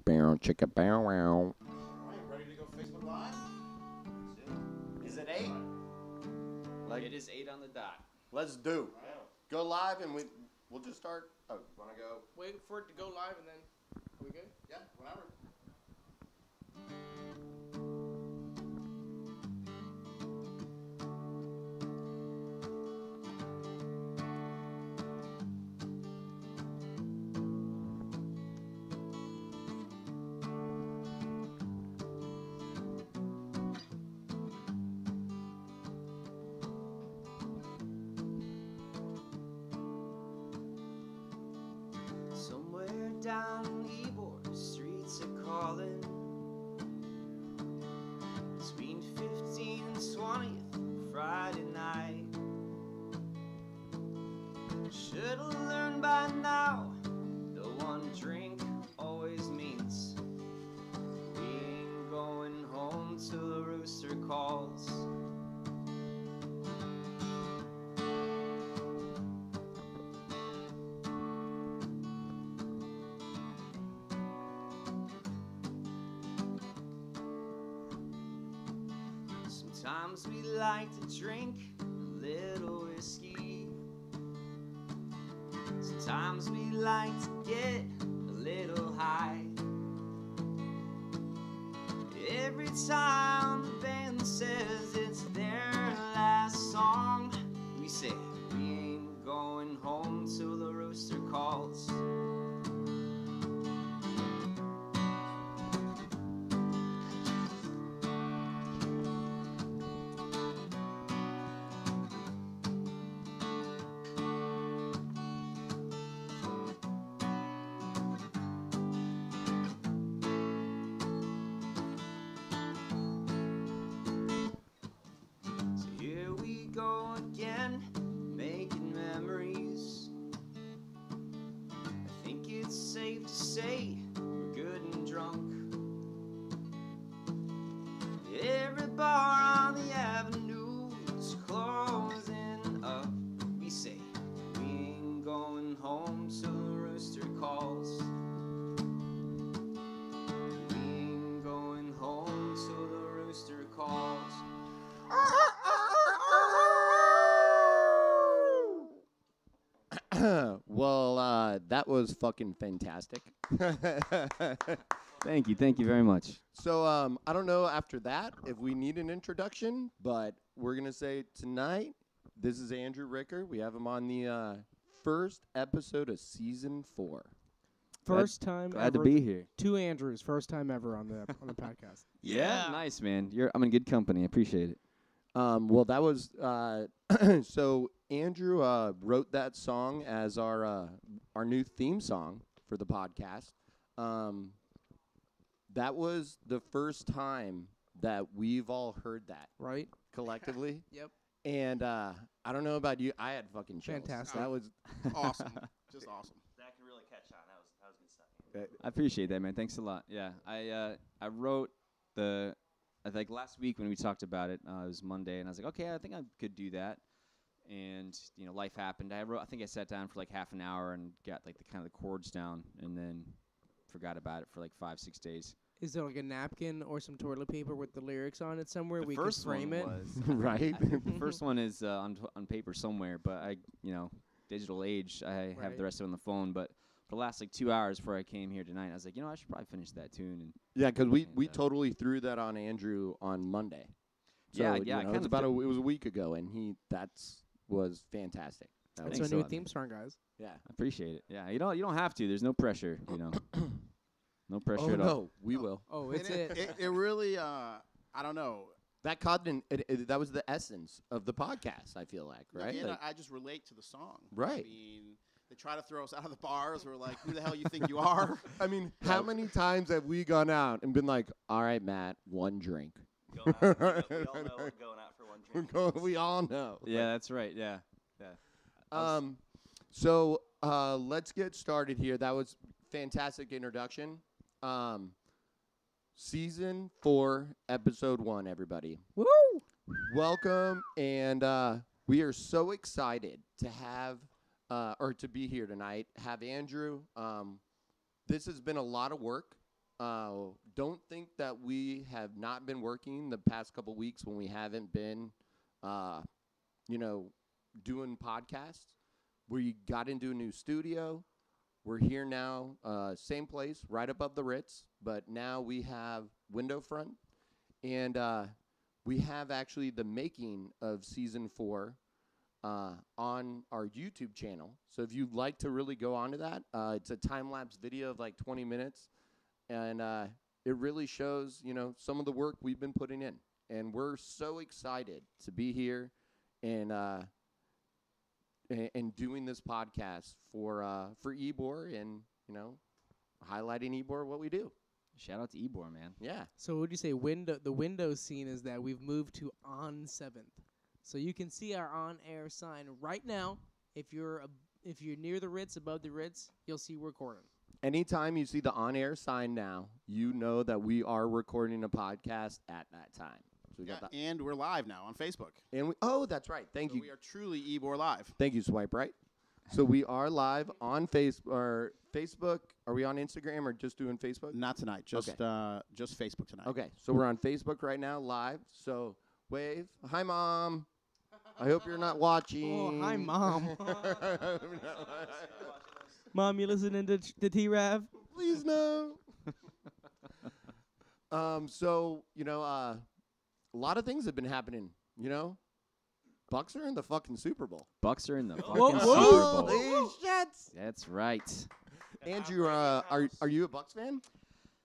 bow, chicka bow wow. All right, ready to go Facebook Live? Is it 8? It is 8 on the dot. Let's do. Go live and we'll just start. Oh, want to go? Wait for it to go live and then. Are we good? Yeah, whatever. Somewhere down Ybor, streets are calling. Between 15 and 20th, Friday night. Should've learned by now, the one drink always means we ain't going home till the rooster calls. Sometimes we like to drink a little whiskey. Sometimes we like to get a little high. Every time the band says it's their last song, we say we ain't going home till the rooster calls. So here we go again, making memories. I think it's safe to say we're good and drunk. Every bar on the avenue is closing up. We say we ain't going home till the rooster calls. We ain't going home till the rooster calls. Well, that was fucking fantastic. Thank you very much. So, I don't know after that if we need an introduction, but we're going to say tonight, this is Andrew Ricker. We have him on the first episode of season 4. First time Glad ever. to be here. 2 Andrews, first time ever on the podcast. Yeah, nice, man. I'm in good company. I appreciate it. Well, that was so Andrew wrote that song as our new theme song for the podcast. That was the first time that we've all heard that Right? collectively. Yep. And I don't know about you, I had fucking chills. Fantastic. That was Awesome. Just awesome. That can really catch on. That was good stuff. I appreciate that, man. Thanks a lot. Yeah, I wrote I think last week when we talked about it, it was Monday, and I was like, okay, I think I could do that. And life happened. I think I sat down for like half an hour and got like the kind of the chords down, and then forgot about it for like 5-6 days. Is there like a napkin or some toilet paper with the lyrics on it somewhere The we can first frame one it? was right. the first one is on paper somewhere, but digital age, I have Right. the rest of it on the phone. But for the last like 2 hours before I came here tonight, I was like, I should probably finish that tune. And Yeah, because we And, totally threw that on Andrew on Monday. Yeah, So, yeah, I it kinda was about it was a week ago, and was fantastic. That That's was, our new so- theme song, guys. yeah. I appreciate it. Yeah, you don't have to. There's no pressure. No pressure Oh at all. no, we will. Oh, And it's it. It really, I don't know. That that was the essence of the podcast. I feel like, right? And Like, I just relate to the song. Right. I mean, they try to throw us out of the bars. We're like, who the hell you think you are? I mean, how many times have we gone out and been like, "All right, Matt, one drink." Going out, we all know what going out for one drink. We all know. Yeah, that's right. Yeah. So let's get started here. That was fantastic introduction. Season 4, episode 1, everybody. Woo! Welcome, and we are so excited to have, or to be here tonight, have Andrew. This has been a lot of work. don't think that we have not been working the past couple weeks when we haven't been, doing podcasts. We got into a new studio. We're here now, same place, right above the Ritz, but now we have window front, and we have actually the making of season 4 on our YouTube channel. So if you'd like to really go onto that, it's a time-lapse video of like 20 minutes, and it really shows, some of the work we've been putting in. And we're so excited to be here and doing this podcast for Ybor and, highlighting Ybor, what we do. Shout out to Ybor, man. Yeah. So would you say the window scene is that we've moved to on 7th. So you can see our on-air sign right now. If you're near the Ritz, above the Ritz, you'll see we're recording. Anytime you see the on-air sign now, you know that we are recording a podcast at that time. So we got that. And we're live now on Facebook. And that's right. Thank you. We are truly Ybor Live. Thank you, Swipe Right. So we are live on Facebook. Are we on Instagram or just doing Facebook? Not tonight, just Facebook tonight. Okay, so we're on Facebook right now, live. So wave. Hi, Mom. I hope you're not watching. Oh, hi, Mom. Mom, you listening to T-Rav? Please no. A lot of things have been happening, Bucks are in the fucking Super Bowl. Bucks are in the fucking Whoa, Super whoa. Bowl. Holy shit. That's right. Andrew, are you a Bucks fan?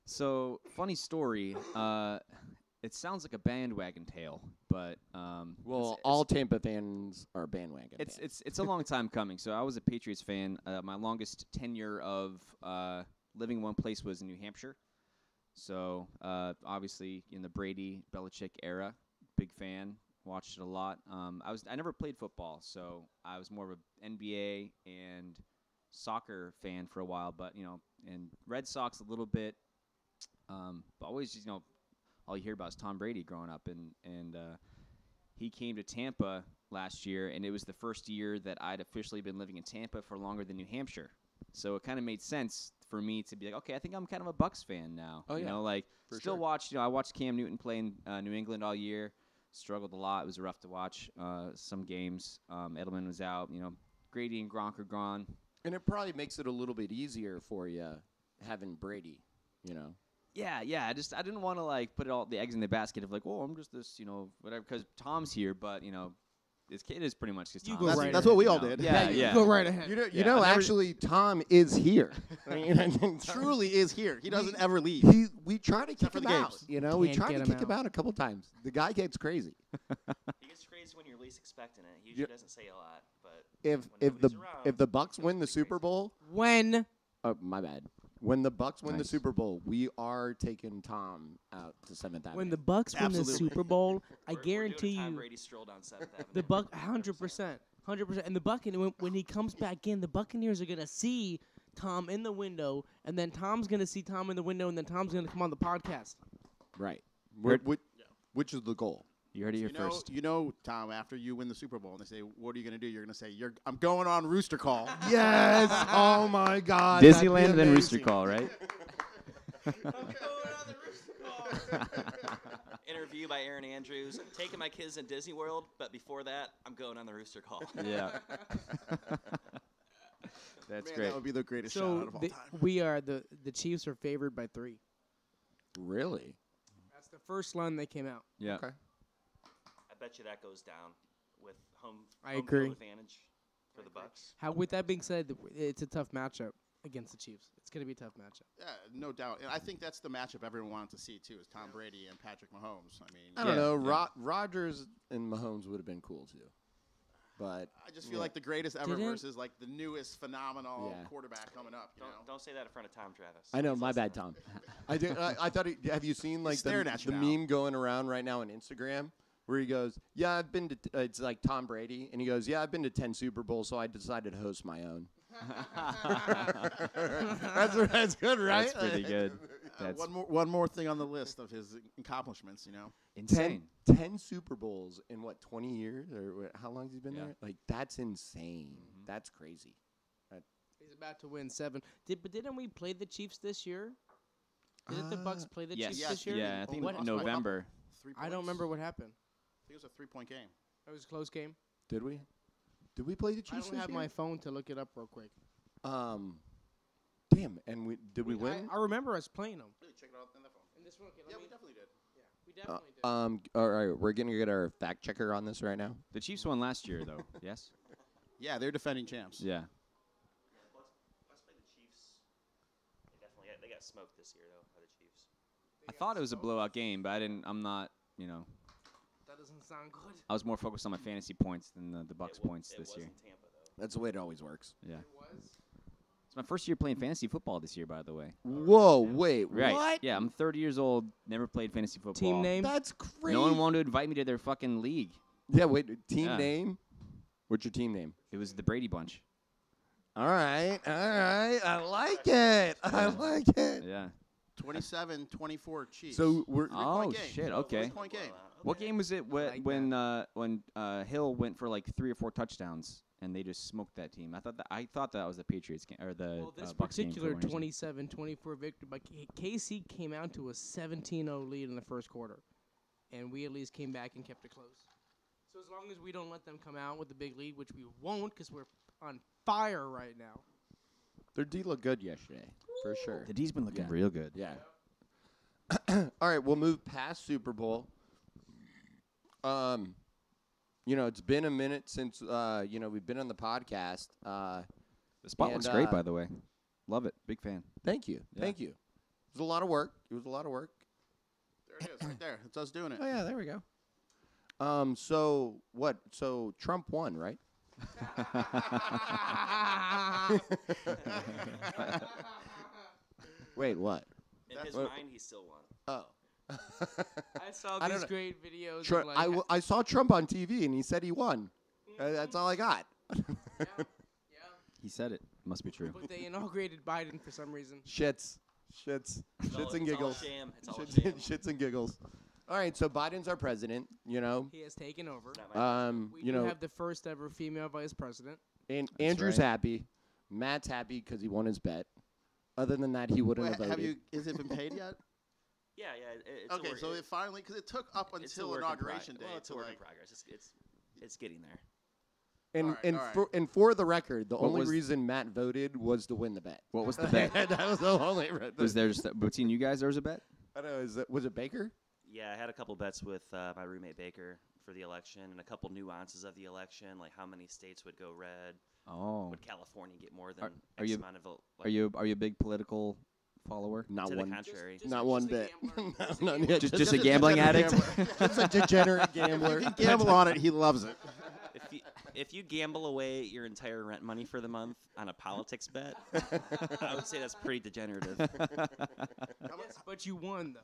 So, funny story. It sounds like a bandwagon tale, but All Tampa fans are bandwagon fans. it's a long time coming. So I was a Patriots fan. My longest tenure of living in one place was in New Hampshire. So obviously in the Brady Belichick era, big fan. Watched it a lot. I never played football, so I was more of an NBA and soccer fan for a while. But and Red Sox a little bit. But always just all you hear about is Tom Brady growing up, and he came to Tampa last year, and it was the first year that I'd officially been living in Tampa for longer than New Hampshire. So it kind of made sense for me to be like, okay, I think I'm kind of a Bucks fan now. Oh, yeah. For Still sure. watched. I watched Cam Newton play in New England all year. Struggled a lot. It was rough to watch some games. Edelman was out. Grady and Gronk are gone. And it probably makes it a little bit easier for you having Brady, Yeah. I didn't want to put all the eggs in the basket of I'm just this, whatever, because Tom's here, but this kid is pretty much just You Tom. go right That's what we all did. Yeah. Go right ahead. Actually, Tom is here. Truly is here. He doesn't ever leave. We try to kick for him the out. games. We Can't try get to him kick him out. out a couple times. The guy gets crazy. He gets crazy when you're least expecting it. He usually doesn't say a lot, but If when the nobody's around, if the Bucks he goes win the pretty Super crazy. Bowl, When? oh my bad. When the Bucks win the Nice. Super Bowl, we are taking Tom out to 7th Avenue. When the Bucks win the Absolutely. Super Bowl, I We're guarantee doing a Tom you, Brady stroll down 7th Avenue. the 100%, and the when he comes back in, the Buccaneers are gonna see Tom in the window, and then Tom's gonna see Tom in the window, and then Tom's gonna come on the podcast. right. Heard- Which is the goal? You heard it here first. Tom, after you win the Super Bowl, and they say, "What are you going to do?" You're going to say, "I'm going on Rooster Call." Yes. Oh my God. that'd be Disneyland, then Rooster amazing. Call, right? Interview by Aaron Andrews. Taking my kids in Disney World, but before that, I'm going on the Rooster Call. Yeah. That's Man, great. That would be the greatest shout out So of all the, time. we are the Chiefs are favored by 3. Really? That's the first line that came out. Yeah. Okay. I bet you that goes down with home I field agree. advantage for the Bucks. With that being said, it's a tough matchup against the Chiefs. It's gonna be a tough matchup. Yeah, no doubt. And I think that's the matchup everyone wanted to see, too, is Tom Brady and Patrick Mahomes. I mean, I don't Yeah, know. yeah. Rodgers and Mahomes would have been cool too, but I just feel like the greatest ever Didn't- versus the newest phenomenal Yeah. quarterback coming up. You know? Don't say that in front of Tom Travis. I know. He's My bad, listening. Tom. I thought. Have you seen He's staring at you the now. meme going around right now on Instagram where he goes, "Yeah, I've been to." It's like Tom Brady, and he goes, "Yeah, I've been to 10 Super Bowls, so I decided to host my own." That's good, right? That's pretty good. That's One more thing on the list of his accomplishments, insane. 10 Super Bowls in what, 20 years or how long has he been Yeah. there? Like that's insane. That's crazy. He's about to win 7. Didn't we play the Chiefs this year? Didn't the Bucks play the Yes. Chiefs this year? Yeah, I think What- in November. 3 I don't remember what happened. I think it was a 3-point game. It was a close game. Did we? Did we play the I Chiefs don't this have year? my phone to look it up real quick. Damn. And did we win? I remember us playing them. Really, check it out on the phone. In this one, okay, Yeah, we definitely did. yeah, we definitely did. All right, we're gonna get our fact checker on this right now. The Chiefs won last year, though. Yes. Yeah, they're defending champs. Yeah. Bucks play the Chiefs. They got smoked this year though by the Chiefs. I thought it was a blowout game, but I'm not. That doesn't sound good. I was more focused on my fantasy points than the Bucks points It this was year. in Tampa though. That's the way it always works. Yeah. It was. It's my first year playing fantasy football this year, by the way. Whoa, wait, Right. what? Yeah, I'm 30 years old. Never played fantasy football. Team name? That's crazy. No one wanted to invite me to their fucking league. Yeah, wait. Team Yeah. name? What's your team name? It was the Brady Bunch. All right. I like it. I like it. Yeah. 27-24 Chiefs. So we're Oh game. shit. Okay. 3-point game. What game was it like when Hill went for like 3 or 4 touchdowns and they just smoked that team? I thought that was the Patriots game or the Well, this Bucks game for particular one reason. 27-24 victory by KC came out to a 17-0 lead in the first quarter, and we at least came back and kept it close. So as long as we don't let them come out with the big lead, which we won't because we're on fire right now. Their D looked good yesterday, for sure. The D's been looking Yeah. real good. Yeah. All right, we'll move past Super Bowl. It's been a minute since we've been on the podcast. The spot And, looks great, by the way. Love it. Big fan. Thank you. Yeah. Thank you. It was a lot of work. There There it is, right there. It's us doing it. Oh yeah, there we go. So what? So Trump won, right? Wait, what? In his what- mind, he still won. Oh. I saw I don't these know. great videos. Tru- of like, I saw Trump on TV and he said he won. That's all I got. yeah. He said it. Must be true. But they inaugurated Biden for some reason. Shits and It's all giggles. a sham. It's all a Shits, sham. shits and giggles. All right, so Biden's our president, He has taken over. Not my We you do know, have the first ever female vice president. and That's Andrew's right. happy. Matt's happy because he won his bet. Other than that, he wouldn't Wait, have voted. Is it been paid yet? Yeah. It's Okay, a work, so it finally, because it took up it's a until work in inauguration day. Well, it's a to work in like, progress. It's getting there. And Alright, and alright. for the record, the What only was- reason Matt voted was to win the bet. What was the bet? That was the only. Was there just between you guys? There was a bet. I don't know. Was it Baker? Yeah, I had a couple bets with my roommate Baker for the election, and a couple nuances of the election, like how many states would go red. Oh. Would California get more than Are X you- amount of vote? Are you a big political follower? Not to the one. contrary? Not one a bit. gambler. Just a No, gambler. yeah, Just a a gambling degenerate addict. just a degenerate gambler. if you gamble on it, he loves it. If you gamble away your entire rent money for the month on a politics bet, I would say that's pretty degenerative. Yes, but you won though.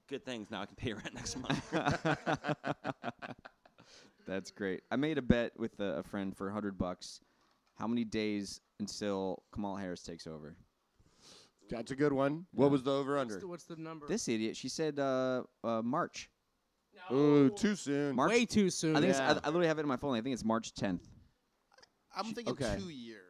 Good things now I can pay rent next month. That's great. I made a bet with a friend for $100. How many days until Kamala Harris takes over? That's a good one. What was the over under? What's the number? This idiot. She said March. Ooh, too soon. March. Way too soon. I think Yeah. I literally have it in my phone. I think it's March 10th. I'm thinking Okay. 2 years.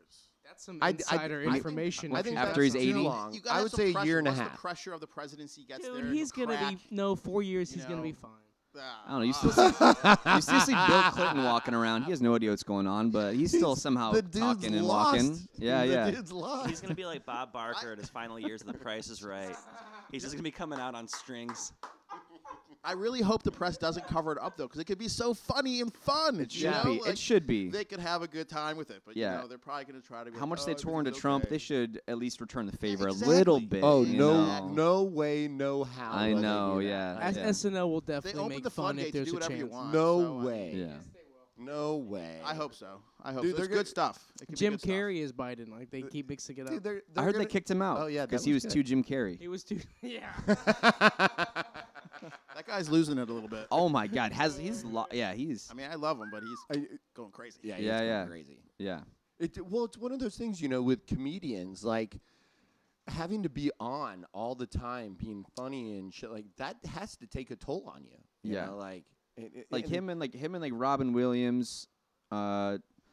That's some I- insider I- information. I if think you After that's he's too 80? long. You gotta I have would some say a pressure. year and a Once half. the pressure of the presidency gets there, Dude, he's he'll gonna crack. be 4 years. you He's gonna be know. fine. I don't know. You still see Bill Clinton walking around. He has no idea what's going on, but he's still somehow The dude's talking and lost. walking. Yeah, the yeah. dude's lost. He's gonna be like Bob Barker at his final years of The Price is Right. He's just gonna be coming out on strings. I really hope the press doesn't cover it up though, because it could be so funny and fun. It you should know? be. Like, it should be. They could have a good time with it, but Yeah. you know they're probably going to try to. Be How much like, they oh, tore into everything's Trump, okay. they should at least return the favor exactly. a little bit. Oh you no, know? no way, no how. I will they know, do that. yeah. As Yeah. SNL will They definitely open make the fun if floodgates. there's Do a whatever you chance. want. No so, way. Yeah. No way. I hope so. I hope Dude, so. they're It's gonna- good stuff. It can be Jim good stuff. Carrey is Biden. Like they keep mixing it up. Dude, they're I heard gonna- they kicked him out. Oh, yeah, that because he was was good. too Jim Carrey. He was too. Yeah. That guy's losing it a little bit. Oh my God, he's I mean, I love him, but he's going crazy. Yeah, Yeah, it's yeah. crazy. yeah. Well, it's one of those things, with comedians, like having to be on all the time, being funny and shit like that has to take a toll on you. You Yeah. know, Like him and Robin Williams,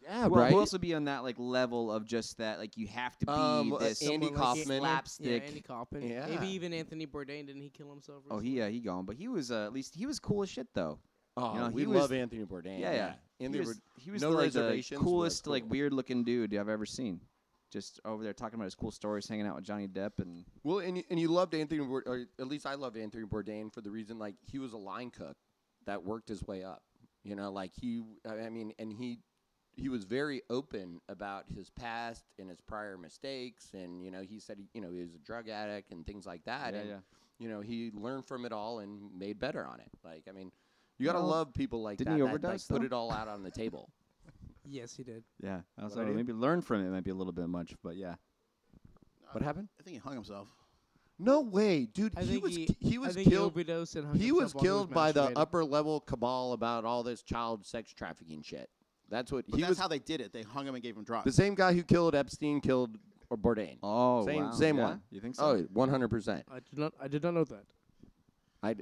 Yeah, Who right. else would be on that like level of just that? Like you have to be this Andy Someone like Kaufman. slapstick. Yeah, Andy Kaufman. Yeah. Maybe even Anthony Bourdain. Didn't he kill himself? Oh, recently? he gone, but he was at least he was cool as shit though. Oh, You know, we he was- love Anthony Bourdain. Yeah. Anthony He was No the, like, the Reservations was coolest, like cool. weird looking dude I've ever seen. Just over there talking about his cool stories, hanging out with Johnny Depp, and Well, and you loved Anthony, or at least I loved Anthony Bourdain for the reason like he was a line cook that worked his way up. You know, like he was very open about his past and his prior mistakes, and you know he said he was a drug addict and things like that. And, you know, he learned from it all and made better on it. Like, I mean, you gotta Well, love people like didn't that. he that, overdose, like, put though? it all out on the table. Yes, he did. yeah, I was What I do? maybe learn from it might be a little bit much, but yeah. What happened? I think he hung himself. No way, dude. I He think was he killed. overdosed and hung He was himself while killed by the masturbating. upper level cabal about all this child sex trafficking shit. That's what But he that's was. how they did it. They hung him and gave him drugs. The same guy who killed Epstein killed Bourdain. Oh, Same- wow. same Yeah? one. You think so? Oh, 100%. I did not know that. I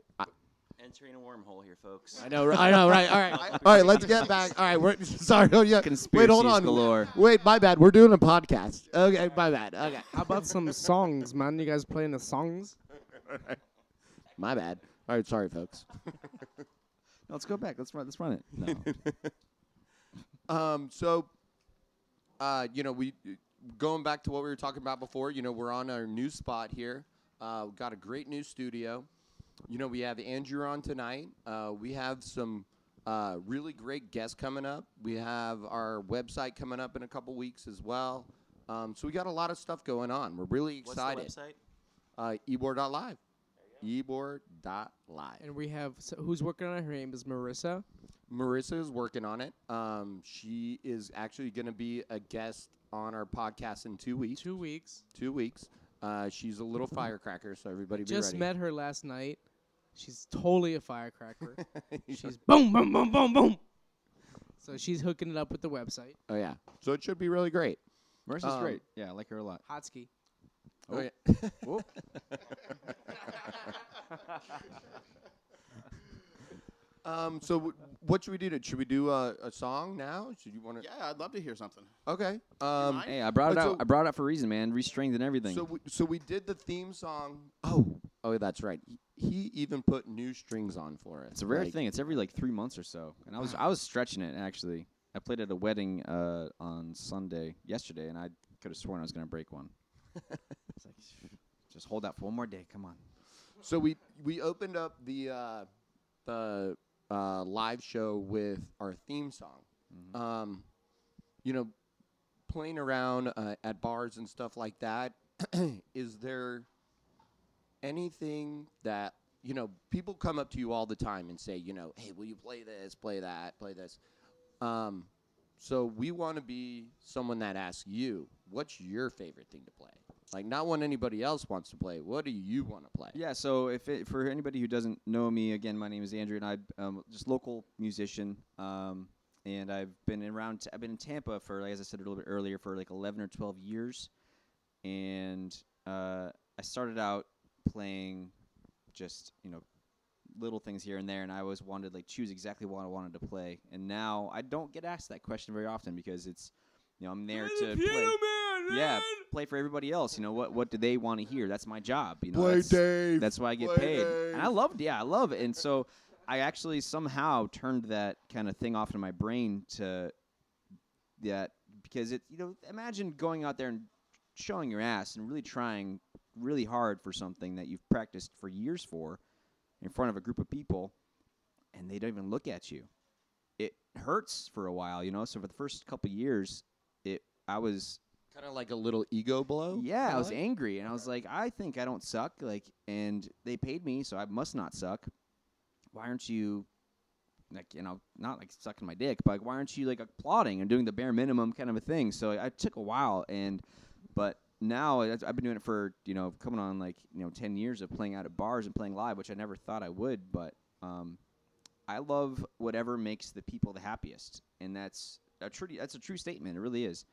Entering a wormhole here, folks. know, right? All right, let's get back. All right, we're sorry. Oh, yeah. Wait, Conspiracies hold on. galore. Wait, my bad. We're doing a podcast. Okay, my bad. Okay, How about some songs, man? You guys playing the songs? my bad. All right, sorry, folks. No, let's go back. Let's run it. No. So, you know, we going back to what we were talking about before. You know, we're on our new spot here. Got a great new studio. You know, we have Andrew on tonight. We have some really great guests coming up. We have our website coming up in a couple weeks as well. So we got a lot of stuff going on. We're really What's the excited. website? Ebor.live. Ebor.live. And we have who's working on it? Her name is Marissa. Marissa is working on it. She is actually going to be a guest on our podcast in 2 weeks. 2 weeks. 2 weeks. She's a little firecracker, so everybody be Just ready. met her last night. She's totally a firecracker. She's boom, boom, boom, boom, boom. So she's hooking it up with the website. Oh, yeah. So it should be really great. Marissa's great. Yeah, I like her a lot. Hotski. Oh, yeah. Whoop. So what should we do? Should we do a song now? Should you want to? Yeah, I'd love to hear something. Okay. mind? Hey, I brought it But out. so- I brought it out for a reason, man. Restrings and everything. So we did the theme song. Oh, that's right. He even put new strings on for us. It's a rare Like, thing. It's every like 3 months or so. And I was stretching it actually. I played at a wedding on Sunday yesterday, and I could have sworn I was gonna break one. It's like, just hold out for one more day. Come on. So we opened up the live show with our theme song. Mm-hmm. You know, playing around at bars and stuff like that. Is there anything that, you know, people come up to you all the time and say, you know, hey, will you play this, play that, play this? So we want to be someone that asks you, what's your favorite thing to play? Like, not what anybody else wants to play. What do you want to play? Yeah, so for anybody who doesn't know me, again, my name is Andrew, and I'm just local musician. And I've been I've been in Tampa for, like, as I said a little bit earlier, for like 11 or 12 years. And I started out playing just, you know, little things here and there, and I always wanted to, like, choose exactly what I wanted to play. And now I don't get asked that question very often because it's, you know, I'm there to play. Yeah, play for everybody else. You know, what do they want to hear? That's my job. You know, that's why I get paid. Dave. And I love it. And so I actually somehow turned that kind of thing off in my brain to that, because it, you know, imagine going out there and showing your ass and really trying really hard for something that you've practiced for years for in front of a group of people, and they don't even look at you. It hurts for a while, you know. So for the first couple of years, I was Kind of like a little ego blow? yeah, I was kinda like? angry, and I was like, I think I don't suck, like, and they paid me, so I must not suck. Why aren't you, like, you know, not like sucking my dick, but like, why aren't you like applauding and doing the bare minimum kind of a thing? So it took a while, but now I've been doing it for, you know, coming on like, you know, 10 years of playing out at bars and playing live, which I never thought I would, but I love whatever makes the people the happiest, and that's a true statement. It really is.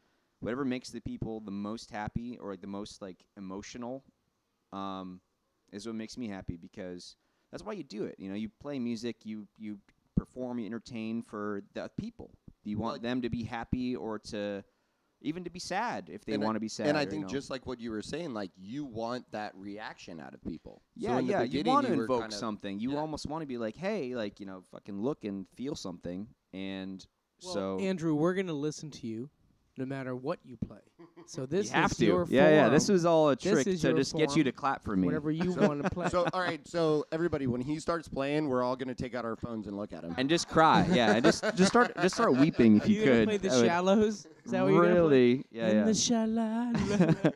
Whatever makes the people the most happy or like the most like emotional is what makes me happy, because that's why you do it. You know, you play music, you perform, you entertain for the people. you want them to be happy or to even to be sad if they want to be sad. And I or, think you know. just like what you were saying, like you want that reaction out of people. Yeah, so in the you beginning, want to were invoke kind of- something. You yeah. almost want to be like, hey, like, fucking look and feel something. And Well, so Andrew, we're gonna listen to you, no matter what you play. So this you have is to. your Yeah. This forum, was all a This trick is to your just get you to forum. clap for me. whatever you want to play. So all right, so everybody, when he starts playing, we're all gonna take out our phones and look at him. And just cry. Yeah, and just start weeping if Are you you gonna could. play the That would shallows? Is that what you're gonna play? really, yeah, In yeah. the shallows.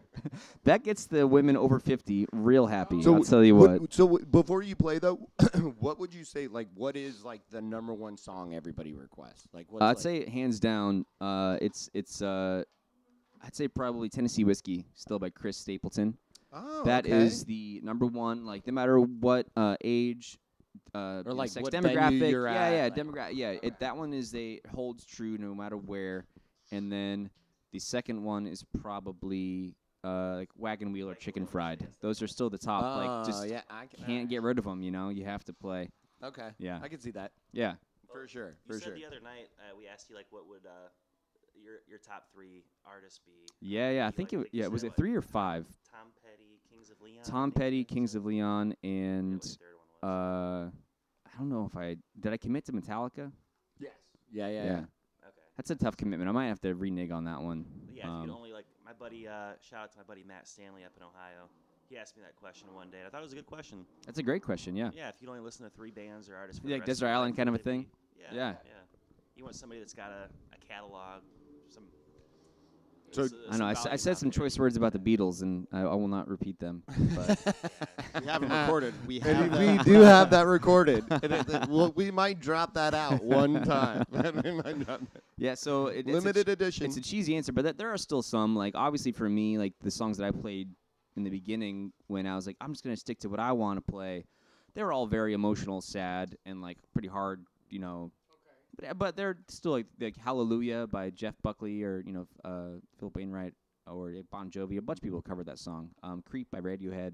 That gets the women over 50 real happy. So I'll tell you what. Before you play though, what would you say? Like, what is like the number one song everybody requests? Like, what's I'd like, say hands down, I'd say probably Tennessee Whiskey, still by Chris Stapleton. oh, That okay. is the number one. Like no matter what age, Or like sex what demographic. venue you're yeah, at, yeah, like- demographic. Yeah, that one is holds true no matter where. And then the second one is probably like Wagon Wheel or Chicken Fried. Those are still the top. Like just yeah, I can, can't get rid of them. You have to play. Okay, Yeah. I can see that Yeah. for sure. You For said sure. the other night we asked you like what would your top 3 artists be? Yeah. I You, think like, you was said, it what, 3 or 5? Tom Petty, Kings of Leon. Tom maybe? Petty, Kings of Leon, I forget and what the third one was. I don't know if did I commit to Metallica? Yes. Yeah. Okay. That's a tough commitment. I might have to renege on that one. But yeah, if you could only like my buddy. Shout out to my buddy Matt Stanley up in Ohio. He asked me that question one day, and I thought it was a good question. That's a great question. Yeah. Yeah, if you could only listen to 3 bands or artists, for Yeah, the like rest of Desert your Island life, kind who of a would it thing? be? Yeah. You want somebody that's got a catalog. Some. So- I know. I said some choice words about the Beatles, and I will not repeat them. But We have them recorded. We have And them. we do have that recorded. We might drop that out one time. We might drop that. yeah, so Limited edition. It's a cheesy answer, but there are still some. Like obviously for me, like the songs that I played in the beginning when I was like, I'm just gonna stick to what I want to play. They were all very emotional, sad, and like pretty hard, But they're still like Hallelujah by Jeff Buckley or Philip Wainwright or Bon Jovi. A bunch of people covered that song. Creep by Radiohead.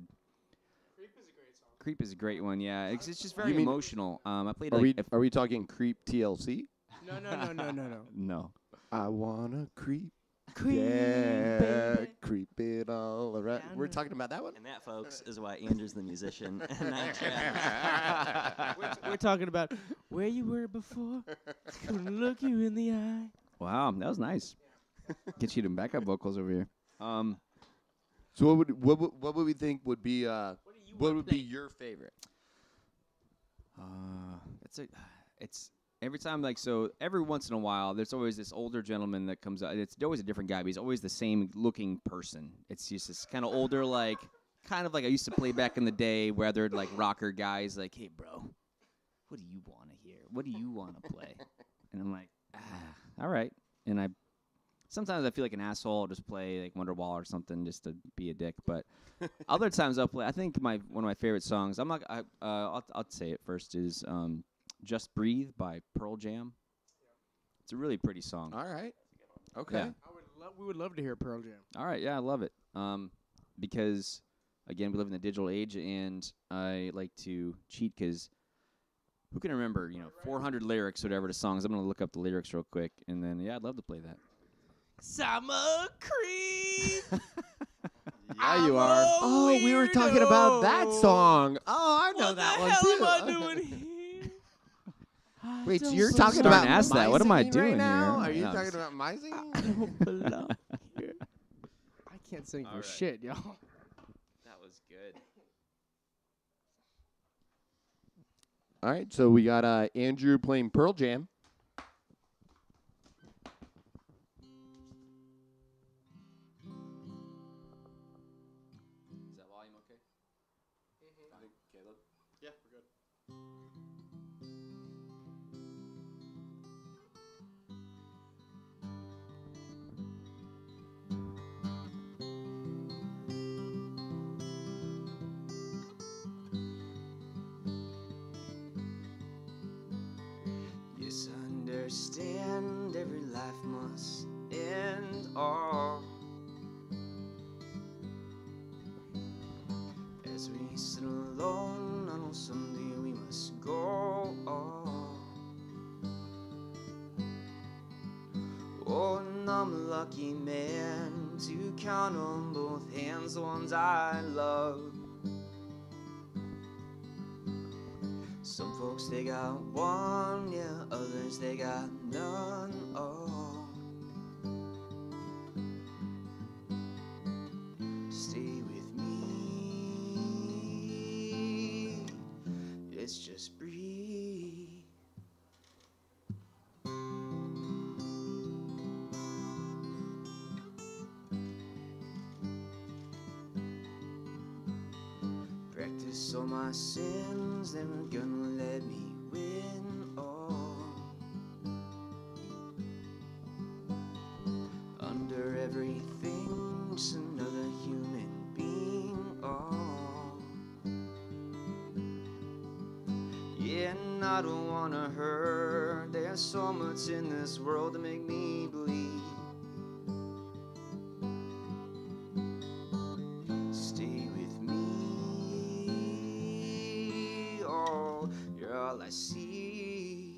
Creep is a great one. Yeah, it's just very mean- emotional. I played. Are we talking Creep TLC? No. No. I wanna creep. Creep, Yeah, baby. creep it all around. Down We're the- talking about that one. And that, folks, is why Andrew's the musician and not Travis. We're talking about where you were before. Couldn't look you in the eye. Wow, that was nice. Get you to backup vocals over here. So what would we think would be what would be your favorite? It's every time every once in a while there's always this older gentleman that comes out. It's always a different guy, but he's always the same looking person. It's just this kind of older, kind of like I used to play back in the day, where they're like rocker guys, like, hey bro, what do you want to hear? What do you want to play? And I'm like, all right. And sometimes I feel like an asshole. I'll just play like Wonderwall or something just to be a dick. But other times I'll play. I think one of my favorite songs. I'll say it first is "Just Breathe" by Pearl Jam. It's a really pretty song. All right. Okay. Yeah. We would love to hear Pearl Jam. All right, yeah, I love it. Because again, we live in the digital age, and I like to cheat because who can remember 400 lyrics, or whatever, to songs? I'm gonna look up the lyrics real quick, and then I'd love to play that. Summer creep. Yeah, you are. Oh, we were talking about that song. Oh, I know What that the one hell too. am I doing here? I Wait, so don't you're talking Starting about to ask my that. What am I singing right doing now? here? Are you No, talking about my singing? don't belong here. I can't sing for All right. shit, y'all. That was good. All right, so we got Andrew playing Pearl Jam. Is that volume okay? I think Caleb. Yeah, we're good. Yes, I understand every life must end all. As we sit alone, I know someday we must go. lucky man to count on both hands the ones I love. Some folks they got one, yeah, others they got none. Oh, stay with me. Let's just breathe. Practice all my sins, they were gonna let me win. Oh, under everything, just another human being. Oh, yeah, and I don't wanna hurt. There's so much in this world to make me bleed. Stay with me. Oh, you're all I see.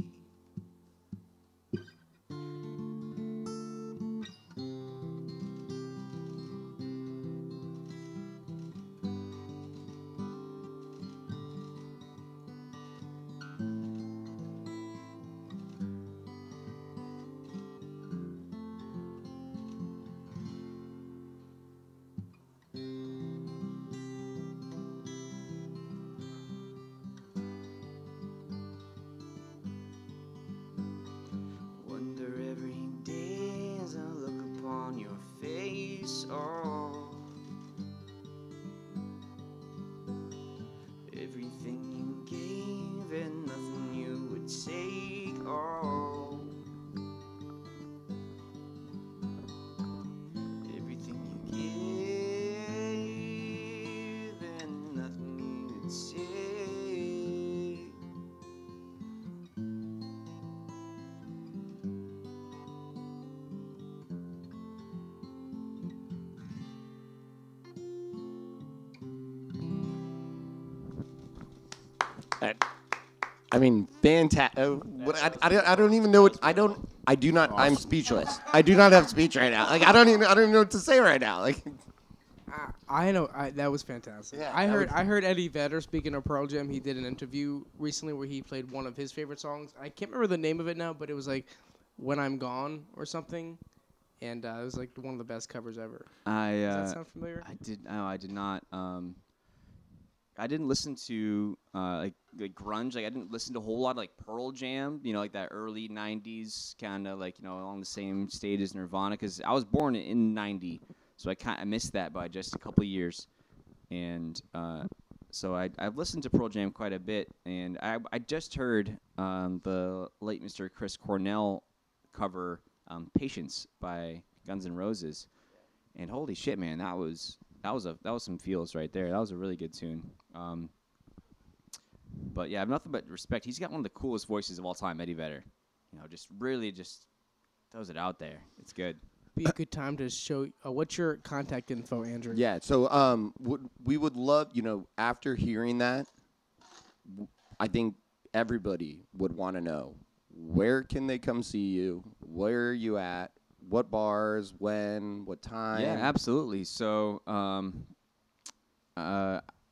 Wonder every day as I look upon your face. Oh, everything you gave and nothing you would take. Oh, everything you gave and nothing you would take. I mean, fantastic. I don't even know what I do not. I'm speechless. I do not have speech right now. Like I don't even know what to say right now. Like I know that was fantastic. Yeah, I that heard Eddie Vedder, speaking of Pearl Jam, he did an interview recently where he played one of his favorite songs. I can't remember the name of it now, but it was like "When I'm Gone" or something, and it was like one of the best covers ever. Does that sound familiar? I did not. I didn't listen to like grunge. Like I didn't listen to a whole lot of like Pearl Jam. You know, like that early '90s kind of like along the same stage as Nirvana. Because I was born in '90, so I missed that by just a couple of years. And so I've listened to Pearl Jam quite a bit. And I just heard the late Mr. Chris Cornell cover "Patience" by Guns N' Roses. And holy shit, man, that was some feels right there. That was a really good tune. But yeah, I have nothing but respect. He's got one of the coolest voices of all time, Eddie Vedder. Just really just throws it out there. It's good. Be a good time to show. What's your contact info, Andrew? yeah. So we would love after hearing that, I think everybody would want to know where can they come see you? Where are you at? What bars? When? What time? Yeah, absolutely. So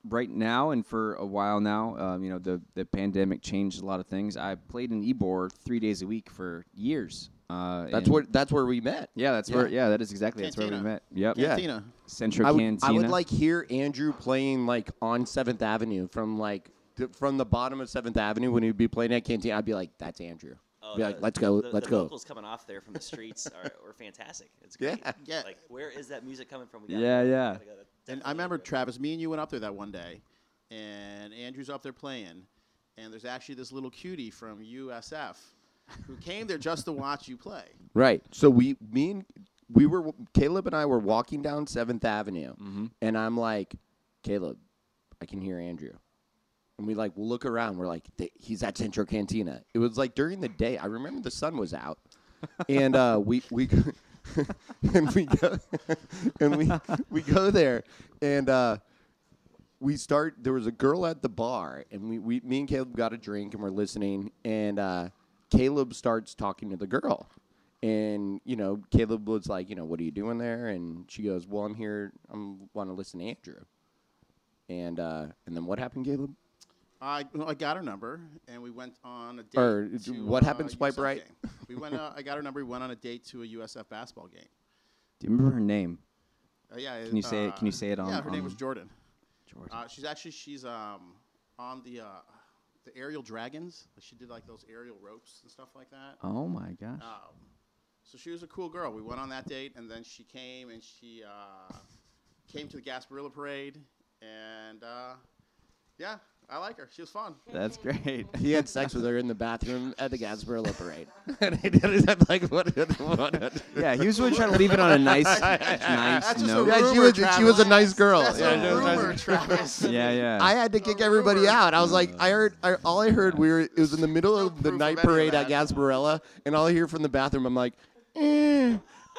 right now and for a while now, the pandemic changed a lot of things. I played in Ybor 3 days a week for years. That's where we met. Yeah, that's where. Yeah, that is exactly. That's where we Cantina. met. Yep. Yeah. Cantina. Central I Cantina. would like hear Andrew playing like on 7th Avenue from the bottom of 7th Avenue when he'd be playing at Cantina. I'd be like, that's Andrew. Oh, Be like, let's go, let's the go. vocals coming off there from the streets were fantastic. It's great. Yeah. Yeah. Like, where is that music coming from? Yeah, yeah. And I remember, Travis, me and you went up there that one day, and Andrew's up there playing, and there's actually this little cutie from USF who came there just to watch you play. Right. So Caleb and I were walking down 7th Avenue, and I'm like, Caleb, I can hear Andrew. And we we'll look around. We're like, he's at Central Cantina. It was like during the day. I remember the sun was out, and we and we go and we go there, and we start. There was a girl at the bar, and me and Caleb got a drink, and we're listening, and Caleb starts talking to the girl, And, Caleb was like, what are you doing there? And she goes, well, I'm here. I want to listen to Andrew. And then what happened, Caleb? I got her number, and we went on a date. Or to, what happened, swipe USF right? game. We went. I got her number. We went on a date to a USF basketball game. Do you remember her name? Yeah. Can you say it? Can you say it on? Yeah, her name on- was Jordan. Jordan. She's on the aerial dragons. She did like those aerial ropes and stuff like that. Oh my gosh. So she was a cool girl. We went on that date, and then she came and she came to the Gasparilla parade, and yeah, I like her. She was fun. That's great. He had sex with her in the bathroom at the Gasparilla parade. And he did it like, what? Yeah, he was really trying to leave it on a nice That's just note. a Yeah, rumor, she was a nice girl. That's Yeah, a she was a nice rumor, Travis. Yeah, yeah. I had to kick everybody out. I was like, all I heard, it was in the middle of the proof night of any of parade at that. Gasparilla, and all I hear from the bathroom, I'm like,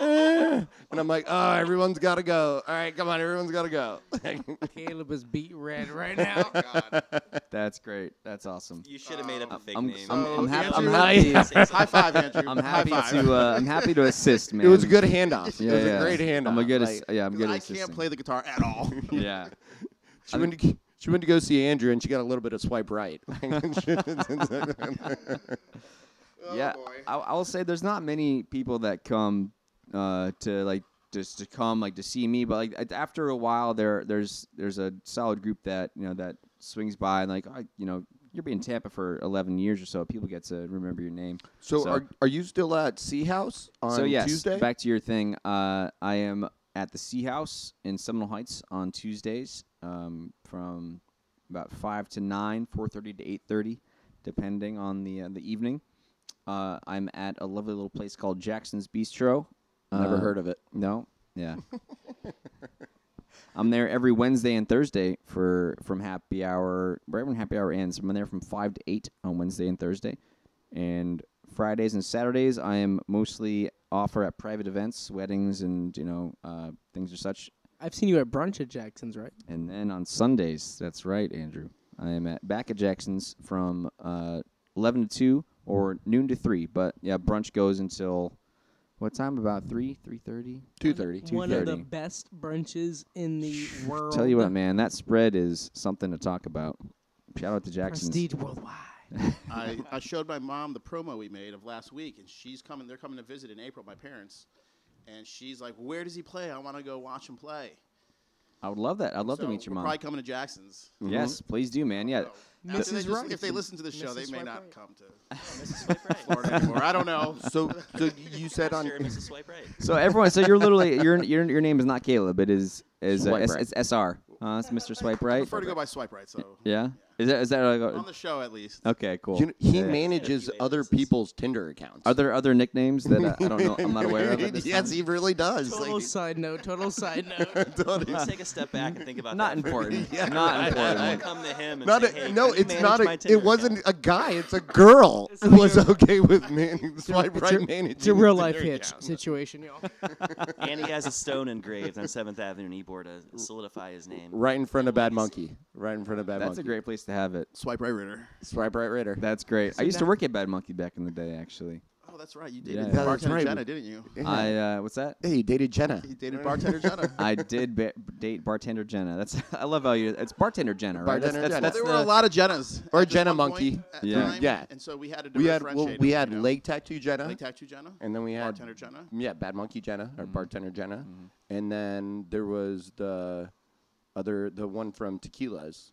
and I'm like, oh, everyone's got to go. All right, come on, everyone's got to go. Caleb is beat red right now. That's great. That's awesome. You should have made up a fake I'm, name. I'm, I'm, Andrew- I'm happy. High five, Andrew. I'm happy High five. to. I'm happy to assist, man. It was a good handoff. Yeah, It was yeah. a great handoff. I'm a good. Like, I'm good at I assisting. can't play the guitar at all. Yeah. she went to go see Andrew, and she got a little bit of swipe right. Yeah, I will say there's not many people that come to like just to come like to see me, but like after a while there's a solid group that that swings by and like you're being Tampa for 11 years or so. People get to remember your name. So are you still at C House on So yes, Tuesday? back to your thing. I am at the C House in Seminole Heights on Tuesdays from about 5 to 9, 4:30 to 8:30, depending on the evening. I'm at a lovely little place called Jackson's Bistro. Never heard of it. No, yeah. I'm there every Wednesday and Thursday from happy hour. Right when happy hour ends, I'm there from 5 to 8 on Wednesday and Thursday, and Fridays and Saturdays I am mostly offer at private events, weddings, and things or such. I've seen you at brunch at Jackson's, right? And then on Sundays, that's right, Andrew. I am back at Jackson's from 11 to 2 or noon to 3. But yeah, brunch goes until what time? About 3:30. 2:30. One of the 2:30. best brunches in the world. Tell you what, man, that spread is something to talk about. Shout out to Jackson's. Prestige worldwide. I showed my mom the promo we made of last week, and she's coming. They're coming to visit in April, my parents, and she's like, "Where does he play? I want to go watch him play." I would love that. I'd love to meet your we're mom. probably coming to Jackson's. Yes, please do, man. Yeah. After they Mrs. just- Rice. if they listen to the show, they Mrs. may Swipe not Right. come to Mrs. Swipe Right. Florida anymore. I don't know. So you said on Sure, Mrs. Swipe Right. So everyone, so you're literally your name is not Caleb. It is Swipe right. it's SR. It's Mr. Swipe I Right. prefer to go by Swipe Right. So Yeah. Is that like on the show at least. okay? Cool. he Yeah. manages other people's Tinder accounts. Are there other nicknames that I don't know? I'm not aware of. At this Yes, time? he really does. Total Like, side note. Total side note. Let's take a step back and think about Not that. important. Yeah, Not right. We'll important. come to him and not say, a, hey, no, can you it's manage not my a. Tinder It wasn't account? a guy. It's a girl who was okay with swipe It's right a- managing. It's a real the life Tinder hitch account. situation, y'all. And he has a stone engraved on 7th Avenue in Ybor to solidify his name. Right in front of Bad Monkey. Right in front of Bad That's Monkey. a great place to have it. Swipe Right Ritter. Swipe right, Ritter. That's great. I used to work at Bad Monkey back in the day, actually. Oh, that's right. You Yeah. dated Yeah, that's bartender right. Jenna, didn't you? What's that? Hey, you dated Jenna. You dated bartender Jenna. I did date bartender Jenna. That's I love how you. It's bartender Jenna, right? Bartender Jenna. That's There were the- a lot of Jennas. Or at just Jenna one Monkey. point at Yeah. time, Yeah. And so we had to We had differentiate. we them, had you know. Lake Tattoo Jenna, Lake Tattoo Jenna. and then we had Bartender Jenna. Bad Monkey Jenna or Bartender Jenna, and then there was the one from Tequila's,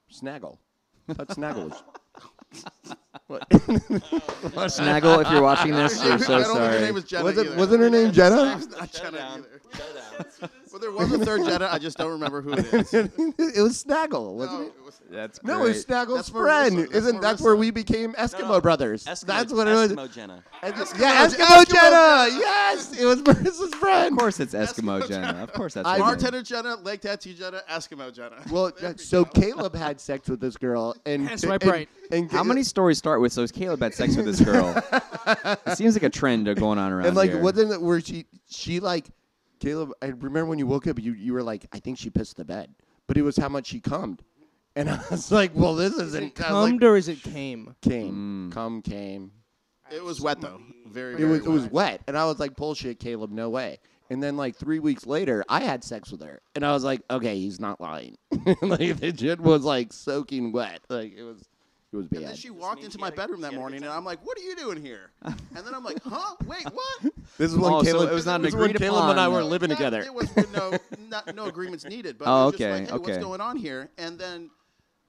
Snaggle. I thought Snaggle was. What? Snaggle, if you're watching this, we're so I don't think her sorry. name was Jenna Wasn't- either. wasn't her name Jenna? Her name's not Shut Jenna down. either. Shut down. Well, there was a third Jenna. I just don't remember who it is. It was Snaggle, wasn't No, it? it was- That's No, great. it's Snaggle's That's friend. Marissa. That's Isn't that's where Marissa. we became Eskimo No. brothers? Eskimo, That's what it was. Eskimo Jenna. Yeah, Eskimo Eskimo Jenna. Jenna. Yes, it was Marissa's friend. Of course, it's Eskimo Eskimo Jenna. Of course, that's I- her name. Bartender Jenna, Lake Tattoo Jenna, Eskimo Jenna. Well, so Caleb had sex with this girl, and Swipe and- right. And, How many stories start with? So Caleb had sex with this girl. It seems like a trend going on around And like, here. wasn't it where she like Caleb? I remember when you woke up, you were like, I think she pissed the bed, but it was how much she cummed, and I was like, well, this Is isn't it cummed or is it came? came, cum came. It was wet though. Very, It very was wet, and I was like, bullshit, Caleb, no way. And then like 3 weeks later, I had sex with her, and I was like, okay, he's not lying. Like the shit was like soaking wet. Like it was bad. And then she walked into my bedroom that morning, and I'm like, "What are you doing here?" And then I'm like, "Huh? Wait, what?" This is when Oh, so Caleb. it was not this is agreed when Caleb and I upon. were living together. It was no agreements needed. But Oh, it was just okay, like, hey, what's okay. going on here? And then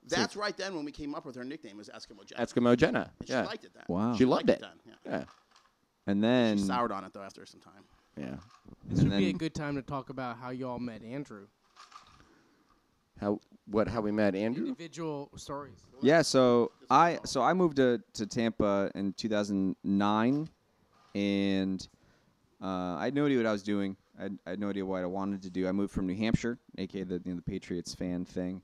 that's right then when we came up with her nickname was Eskimo Jenna. Eskimo Jenna. And Yeah. she liked it then. Wow. She loved it. Then. Yeah. Yeah. And then She soured on it though after some time. Yeah. This And would be a then- good time to talk about how you all met Andrew. How we met Andrew? Individual stories. Yeah, so I moved to Tampa in 2009, and I had no idea what I was doing. I had no idea what I wanted to do. I moved from New Hampshire, aka the Patriots fan thing,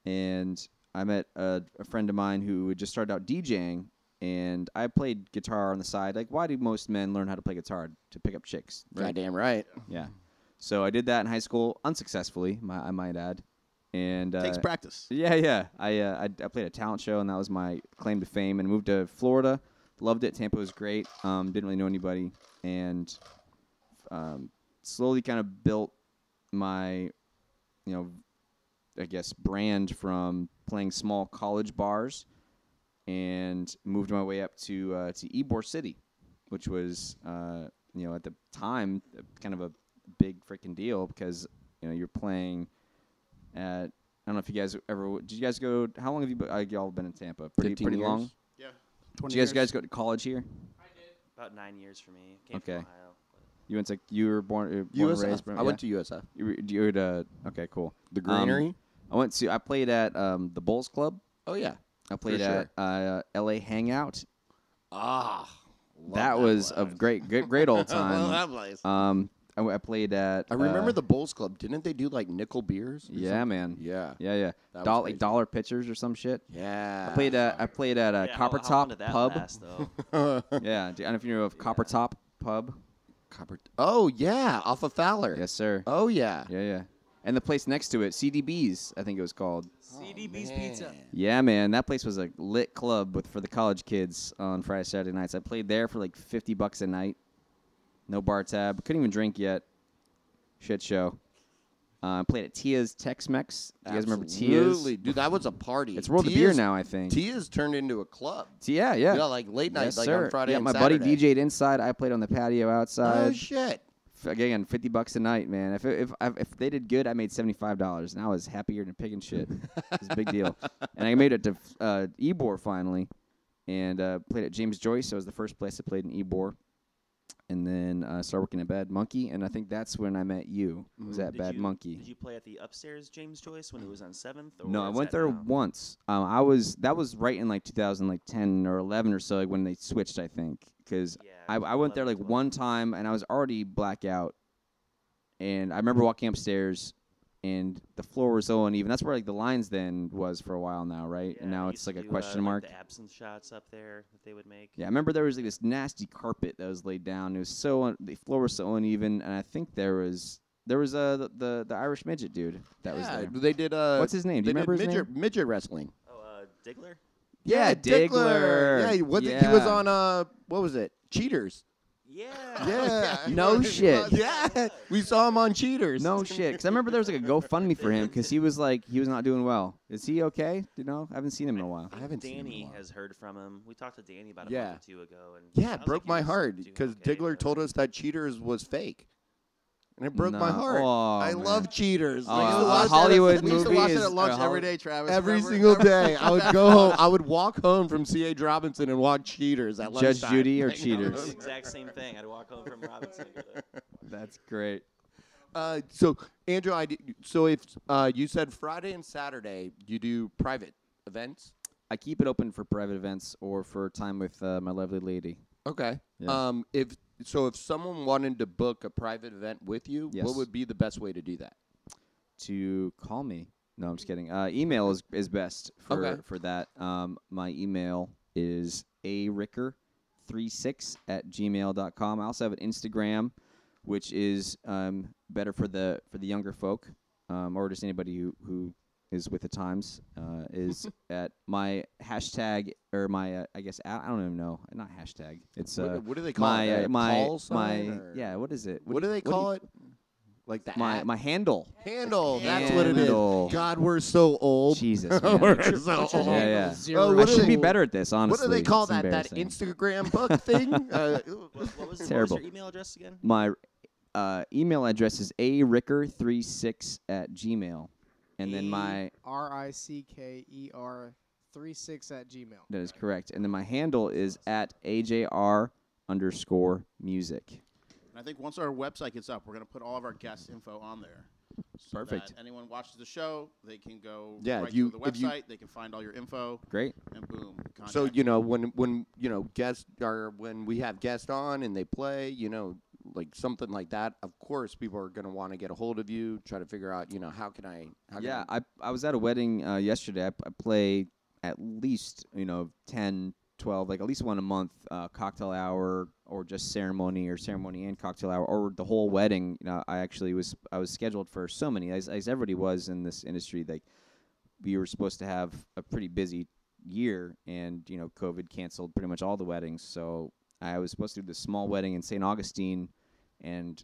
and I met a friend of mine who had just started out DJing, and I played guitar on the side. Like, why do most men learn how to play guitar? To pick up chicks, right? Goddamn right. Yeah. So I did that in high school, unsuccessfully, I might add. And Takes practice. yeah. I played a talent show, and that was my claim to fame. And moved to Florida, loved it. Tampa was great. Didn't really know anybody, and slowly kind of built my, I guess, brand from playing small college bars, and moved my way up to Ybor City, which was at the time kind of a big freaking deal because you're playing at, I don't know if you guys ever did. You guys go? How long have you all been in Tampa? 15 Pretty years. long. Yeah. Did you guys go to college here? About 9 years for me. Came Okay. from Ohio. You were born and USF. raised. I went to USF. You were to okay, cool. The Greenery. I played at the Bulls Club. Oh yeah. I played sure. at LA Hangout. Ah. That was a great old I love time. that place. I played at. I remember the Bulls Club. Didn't they do like nickel beers? or Yeah, something? man. Yeah. Yeah. That was crazy. Dollar pitchers or some shit. Yeah. I played at Yeah, Copper how long Top did that Pub. last, though? Yeah, I don't know if you know of Copper Top Pub. Copper. Oh yeah, off of Fowler. Yes, sir. Oh yeah. Yeah. And the place next to it, CDB's, I think it was called. CDB's Pizza. Yeah, man, that place was a lit club for the college kids on Friday, Saturday nights. I played there for like $50 a night. No bar tab. Couldn't even drink yet. Shit show. Played at Tia's Tex-Mex. Do you guys remember Tia's? Absolutely, dude. That was a party. It's World of Beer now, I think. Tia's turned into a club. Yeah. Yeah, like late night, Yes, like sir. on Friday yeah, and my Saturday. buddy DJ'd inside. I played on the patio outside. Oh shit. Again, $50 a night, man. If they did good, I made $75, and I was happier than picking shit. It was a big deal. And I made it to Ybor finally, and played at James Joyce. That was the first place I played in Ybor, and then started working at Bad Monkey, and I think that's when I met you. Was at Bad Monkey. Did you play at the upstairs James Joyce when it was on 7th? Or No, I is went that there now? once. That was right in like 2010 or 11 or so, like when they switched, I think, because. Yeah, I went there like 11, one time, and I was already blackout. And I remember walking upstairs, and the floor was so uneven. That's where like the lines then was for a while now, right? Yeah, and now they it's used like to a do, question like, mark. the absence shots up there that they would make. Yeah, I remember there was like this nasty carpet that was laid down. It was the floor was so uneven, and I think there was the Irish midget dude that was there. They did. What's his name? Do you they remember did his name? midget wrestling. Oh, Diggler? Yeah, Diggler. Yeah, he was Yeah. on what was it? Cheaters. Yeah. Yeah. No shit. Yeah. We saw him on Cheaters. No shit, because I remember there was like a GoFundMe for him because he was not doing well. Is he okay? I haven't seen him in a while. I haven't seen him in a Danny while. has heard from him. We talked to Danny about a Yeah. month or two ago. And Yeah, I it was broke like, he my was heart doing because okay, Diggler but- told us that Cheaters was fake. And it broke my No. heart. Oh, I man. love Cheaters. Oh, We used to a watch that Hollywood We used to movie watch it is at lunch a every day, Travis. every Remember? single day. I would go home. I would walk home from C.H. Robinson and watch Cheaters at Judge lunchtime. Judy or It was Cheaters? the exact same thing. I'd walk home from Robinson. and go there. That's great. So Andrew, so if you said Friday and Saturday, you do private events. I keep it open for private events or for time with my lovely lady. Okay. Yeah. If someone wanted to book a private event with you, Yes. what would be the best way to do that? To call me. No, I'm just kidding. Email is best Okay. for that. My email is aricker36@gmail.com. I also have an Instagram, which is better for the younger folk, or just anybody who is with the times. Is at my hashtag or my I guess I don't even know. Not hashtag. It's what do they call my it? Call sign, my or- yeah. What is it? What do they call it? Like the My at? my handle. Handle. That's what it Handle. is. God, we're so old. Jesus, man. We're so What's your old. Yeah, handle? yeah. Zero. Oh, I what do should they- be better at this, honestly. What do they call It's that? That embarrassing. Instagram book thing? What was Terrible. your email address again? My email address is aricker36@gmail, and then my RICKER 36 at Gmail. that is correct, and then my handle is at AJR_music. And I think once our website gets up, we're going to put all of our guest info on there. So Perfect. that anyone watches the show, they can go Yeah, right if you- to the if you- website. They can find all your info, Great. and boom. So contact you know when you know guests are when we have guests on and they play, you know, like something like that. Of course, people are going to want to get a hold of you, try to figure out, you know, how can I? Yeah, I was at a wedding yesterday. I play at least 10, 12, like at least one a month, cocktail hour or just ceremony and cocktail hour or the whole wedding. I was scheduled for so many, as everybody was in this industry. Like we were supposed to have a pretty busy year, and COVID canceled pretty much all the weddings. So I was supposed to do this small wedding in St. Augustine, and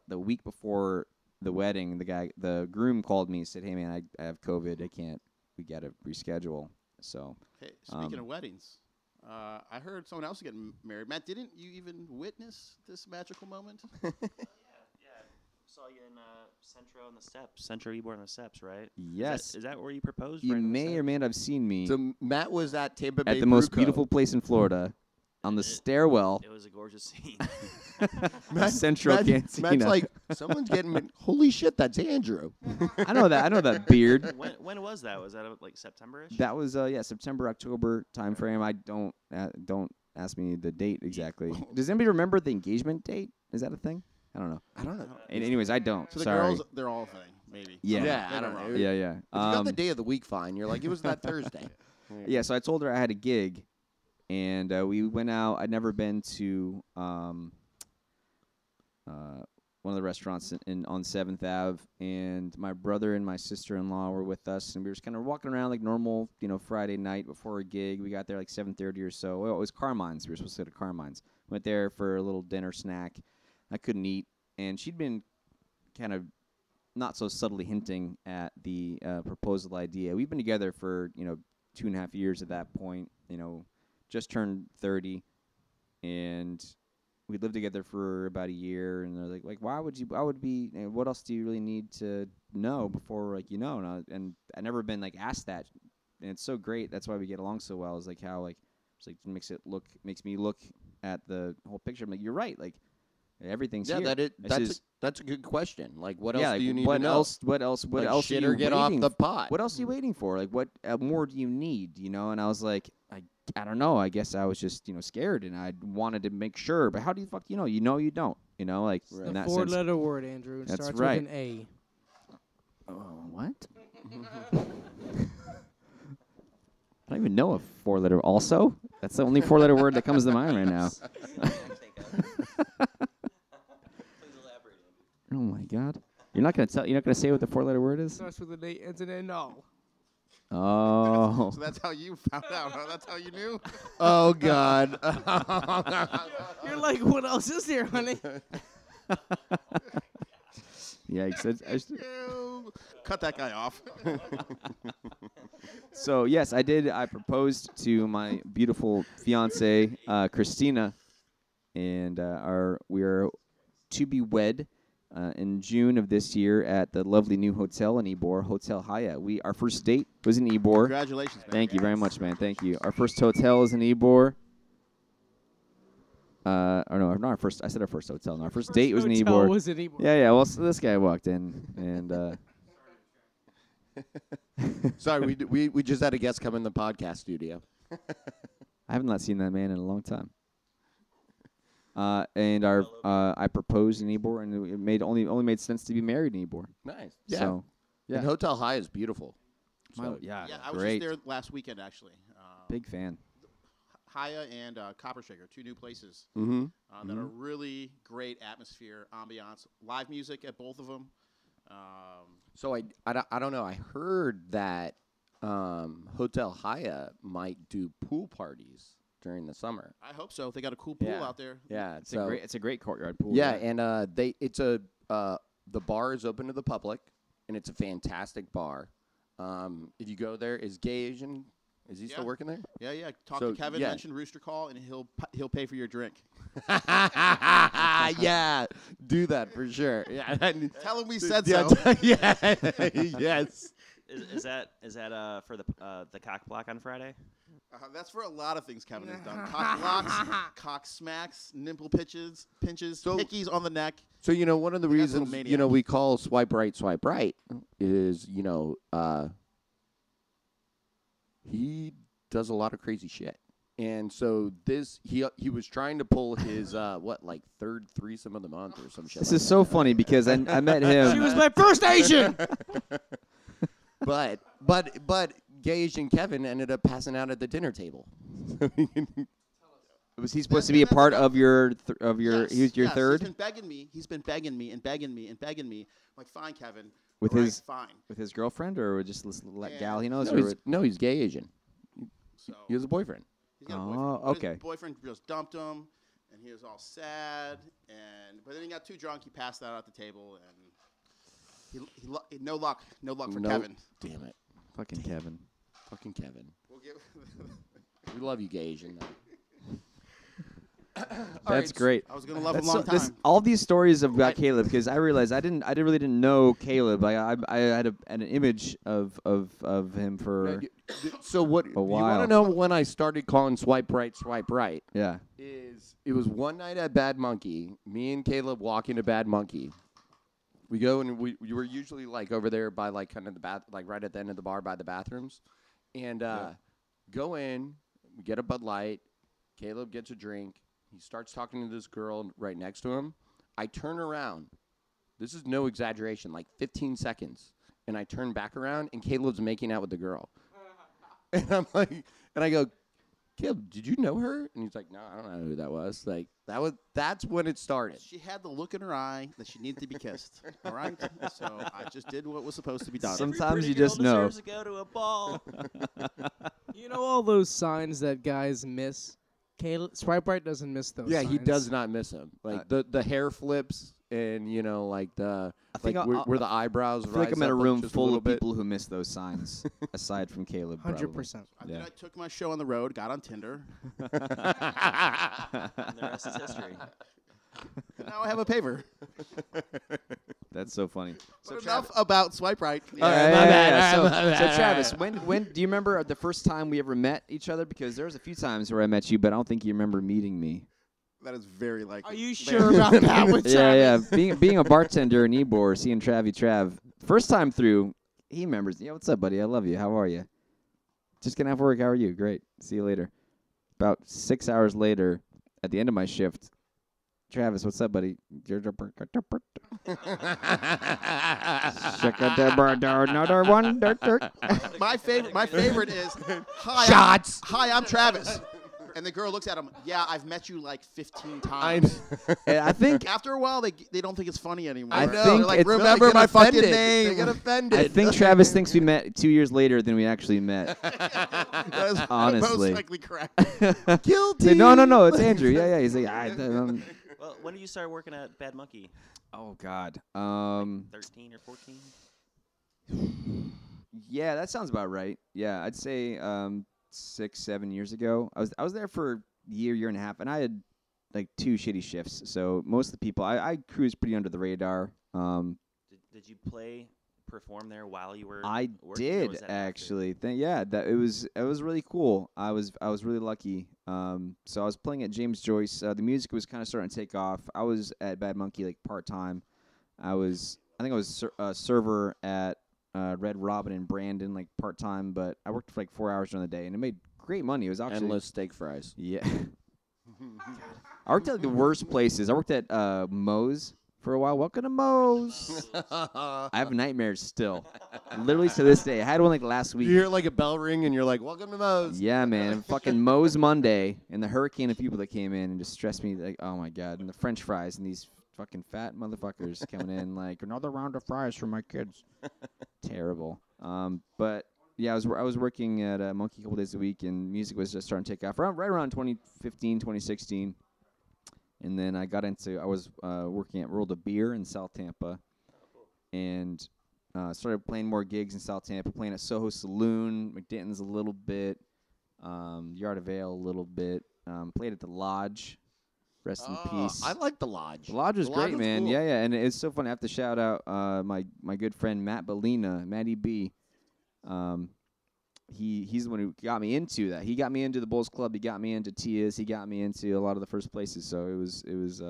the week before the wedding, the groom called me and said, "Hey man, I have COVID. I can't. We got to reschedule." So Hey, speaking of weddings, I heard someone else getting married. Matt, didn't you even witness this magical moment? Yeah. Saw you in Centro on the steps. Centro Ybor on the steps, right? yes, Is that where you proposed? you right on the may or steps? may not have seen me So Matt was at Tampa Bay at the most Brew Co. beautiful place in Florida, on the stairwell. It was a gorgeous scene. Central Cantina. Matt's like, someone's getting me. Holy shit, that's Andrew. I know that beard. when was that? Was that like September-ish? That was September, October time frame. I don't ask me the date exactly. Does anybody remember the engagement date? Is that a thing? I don't know. I don't know. Anyways, I don't. So the Sorry. girls, they're all a thing, maybe. Yeah. Yeah, I Maybe don't I'm know. Yeah, yeah. If you got the day of the week fine. You're like, it was that Thursday. Yeah, so I told her I had a gig, and we went out. I'd never been to one of the restaurants on 7th Ave, and my brother and my sister-in-law were with us, and we were just kind of walking around like normal, Friday night before a gig. We got there like 7:30 or so. Well, it was Carmine's. We were supposed to go to Carmine's. Went there for a little dinner snack. I couldn't eat, and she'd been kind of not so subtly hinting at the proposal idea. We've been together for 2.5 years at that point. Just turned 30, and we lived together for about a year. And they're like, why would be? What else do you really need to know before And I never been asked that, and it's so great. That's why we get along so well. Is like how it's like makes me look at the whole picture. I'm like, you're right. Like everything's Yeah, here. that's a good question. Like, what yeah, else do you need what to know? else? What else? What Like, else? shit are you or get off waiting the pot. What else are you waiting for? Like, what more do you need? And I was like, I don't know. I guess I was just scared, and I wanted to make sure. But how do you fuck? You don't. Like Right. in The that sense. four-letter word, Andrew. It That's starts right. with an A. Oh, what? I don't even know a 4-letter. Also, that's the only 4-letter word that comes to mind right now. Oh my God! You're not gonna say what the 4-letter word is? Starts with an A, ends in an O. Oh. So that's how you found out, huh? That's how you knew? Oh God. You're like, what else is there, honey? Yikes! Ew. Cut that guy off. So yes, I did. I proposed to my beautiful fiance, Christina, and we are to be wed in June of this year at the lovely new hotel in Ybor, Hotel Hyatt. Our first date was in Ybor. Congratulations, man. Thank you very much, man. Thank you. Our first hotel is in Ybor. Or no, not our first. I said our first hotel. No, our first date was in Hotel Ybor. was in Ybor. Yeah. Well, so this guy walked in, and Sorry, we just had a guest come in the podcast studio. I haven't not seen that man in a long time. And I proposed in Ybor, and it only made sense to be married in Ybor. Nice. Yeah. So, yeah. And Hotel High is beautiful. So, Yeah, Yeah, I was great. just there last weekend, actually. Big fan. Haya and Copper Shaker, two new places mm-hmm. that are really great atmosphere, ambiance, live music at both of them. So I don't know. I heard that Hotel Hyatt might do pool parties during the summer. I hope so. They got a cool pool Yeah. out there. Yeah, It's a great courtyard pool. Yeah, and the bar is open to the public, and it's a fantastic bar. If you go there, is Gay Asian? Is he still working there? Yeah. Talk So, to Kevin. yeah. Mention Rooster Call, and he'll pay for your drink. Yeah, do that for sure. Yeah, Tell him we said yeah, so. yeah, yes. Is that for the cock block on Friday? That's for a lot of things Kevin has done. Cock blocks, cock smacks, nipple pinches, hickeys on the neck. So one of the That's a little reasons maniac. we call swipe right is he does a lot of crazy shit. And so he was trying to pull his third threesome of the month or some shit. This like is so funny because I met him. She was my first Asian. that. But Gay Asian Kevin ended up passing out at the dinner table. Was he supposed to be a part of your Yes, he was your yes. third He's been begging me. He's been begging me and begging me and begging me. I'm like, fine, Kevin. with All right, his fine. with his girlfriend or just this Yeah. gal he knows? He's Gay Asian. So He has a boyfriend. he's got a Oh, boyfriend. But okay. His boyfriend just dumped him, and he was all sad. But then he got too drunk. He passed out at the table, and no luck for Kevin. Damn it. Fucking Kevin. Fucking Kevin. We'll give We love you, Gay Asian. Though. That's great. I was gonna love him That's a long time. all these stories about Caleb because I realized I really didn't know Caleb. I had an image of him for So what a you want while. to know when I started calling swipe right, yeah. is it was one night at Bad Monkey, me and Caleb walking to Bad Monkey. We go and we were usually like over there by like kind of the bath, like right at the end of the bar by the bathrooms, and go in, we get a Bud Light, Caleb gets a drink, he starts talking to this girl right next to him. I turn around, this is no exaggeration, like 15 seconds, and I turn back around and Caleb's making out with the girl, and I'm like, and I go, Caleb, did you know her? And he's like, no, I don't know who that was. Like that's when it started. She had the look in her eye that she needed to be kissed. All right, so I just did what was supposed to be done. Sometimes you just know. Deserves to go to a ball. You know all those signs that guys miss? Swipe right doesn't miss those Yeah, signs. he does not miss him. Like the hair flips and like the I think where the eyebrows. I feel like I'm rise in a up room just full little of bit. people who miss those signs, aside from Caleb. 100%. Yeah. I took my show on the road, got on Tinder. And the rest is history. Now I have a paver. That's so funny. But enough about swipe right. All right, yeah. So, my bad. Travis, when do you remember the first time we ever met each other? Because there was a few times where I met you, but I don't think you remember meeting me. That is very likely. Are you sure about that with Yeah, Travis? yeah. Being a bartender in Ybor, seeing Trav, first time through, he remembers. Yeah, what's up, buddy? I love you. How are you? Just getting off work. How are you? Great. See you later. About 6 hours later, at the end of my shift, Travis, what's up, buddy? Another one. My favorite is hi. Shots. Hi, I'm Travis. And the girl looks at him. Yeah, I've met you like 15 times. I think After a while, they don't think it's funny anymore. I They're think like, it's- remember They get my fucking offended. name. They get offended. I think Travis thinks we met 2 years later than we actually met. That is Honestly. most likely correct. Guilty. No, it's Andrew. Yeah. He's like, Well, when did you start working at Bad Monkey? oh God. 13 or 14? Yeah, that sounds about right. Yeah, I'd say 6-7 years ago. I was there for a year and a half, and I had like 2 shitty shifts. So most of the people, I cruised pretty under the radar. Did you perform there while you were I working, or did was that after? actually. That it was really cool. I was really lucky. So I was playing at James Joyce. The music was kind of starting to take off. I was at Bad Monkey like part time. I think I was a server at Red Robin in Brandon like part time, but I worked for like 4 hours during the day, and it made great money. It was actually Endless steak fries. yeah. I worked at like, the worst places. I worked at Moe's for a while. Welcome to Moe's. I have nightmares still. Literally to this day. I had one like last week. You hear like a bell ring and you're like, "Welcome to Moe's." Yeah, man. Fucking Moe's Monday and the hurricane of people that came in and just stressed me like, oh my God. And the French fries and these fucking fat motherfuckers coming in like another round of fries for my kids. Terrible. But yeah, I was working at Monkey a couple days a week, and music was just starting to take off right around 2015, 2016. And then I was working at World of Beer in South Tampa, and started playing more gigs in South Tampa, playing at Soho Saloon, McDenton's a little bit, Yard of Ale a little bit. Played at the Lodge. Rest in peace. I like the Lodge. The Lodge was The great, Lodge was man. cool. Yeah, and it's so fun. I have to shout out my good friend Matt Bellina, Matty B. He's the one who got me into that. He got me into the Bulls Club. He got me into Tia's. He got me into a lot of the first places. So it was